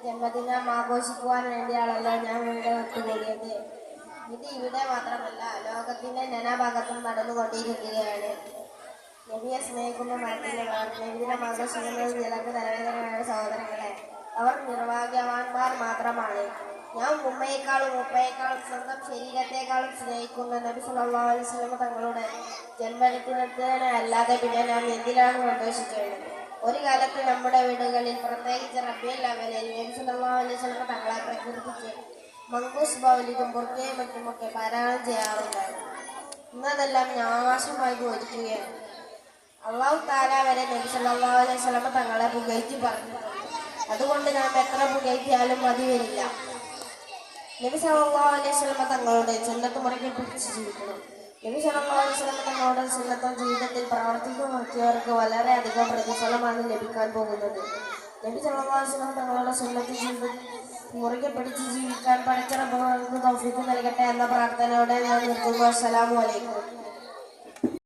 ജന്മദിനം ആഘോഷിക്കുവാൻ വേണ്ടിയാണല്ലോ ഞാൻ ഇവിടെ ഒത്തുകൂടിയത്. ഇത് ഇവിടെ മാത്രമല്ല, ലോകത്തിന്റെ നാനാഭാഗത്തും നടന്നുകൊണ്ടിരിക്കുകയാണ്. നബിയെ സ്നേഹിക്കുന്ന മനസ്സിലെ നബിദിനം ആഘോഷിക്കുന്നത് ചിലർക്ക് തലവേദനയാണ് സഹോദരങ്ങളെ. അവർ നിർഭാഗ്യവാന്മാർ മാത്രമാണ്. ഞാൻ ഉമ്മയെക്കാളും ഉപ്പയെക്കാളും സ്വന്തം ശരീരത്തെക്കാളും സ്നേഹിക്കുന്ന നബി സല്ലല്ലാഹു അലൈഹി വസല്ലം തങ്ങളുടെ ജന്മദിനത്തിന് അല്ലാതെ പിന്നെ നാം എന്തിനാണ് സന്തോഷിക്കേണ്ടത്? ഒരു കാലത്ത് നമ്മുടെ വീടുകളിൽ, പ്രത്യേകിച്ച് റബീഉൽ അവ്വലിൽ, നബി സല്ലല്ലാഹു അലൈഹി വസല്ലം തങ്ങളെ പ്രകീർത്തിച്ച് മങ്കൂസ് മൗലിദും ബുർഖയും മറ്റുമൊക്കെ പാരായണം ചെയ്യാറുണ്ടായിരുന്നു. ഇന്നതെല്ലാം നാശമായി പോയിരിക്കുകയാണ്. അല്ലാഹു തആല വരെ നബി സല്ലല്ലാഹു അലൈഹി വസല്ലം തങ്ങളെ പുകഴ്ത്തി പറഞ്ഞിട്ടുണ്ട്. അതുകൊണ്ട് നാം എത്ര പുകഴ്ത്തിയാലും മതി വരില്ല. നബി സല്ലല്ലാഹു അലൈഹി വസല്ലം തങ്ങളുടെ സുന്നത്ത് മുറയ്ക്ക് പിടിച്ച് ജീവിക്കണം. നബി സല്ലല്ലാഹു അലൈഹി വസല്ലം തങ്ങളുടെ സുന്നത്തും ജീവിതത്തിൽ പ്രവർത്തിക്കുന്നവർക്ക് വളരെയധികം പ്രതിഫലമാണ് ലഭിക്കാൻ പോകുന്നത്. നബി സല്ലല്ലാഹു അലൈഹി വസല്ലം തങ്ങളുടെ സുന്നത്ത് ജീവിതത്തിൽ മുറുകെ പിടിച്ച് ജീവിക്കാൻ പടച്ച റബ്ബ് തൗഫീഖ് നൽകട്ടെ എന്ന പ്രാർത്ഥനയോടെ ഞാൻ നിർത്തുന്നു. അസ്സലാമു അലൈക്കും.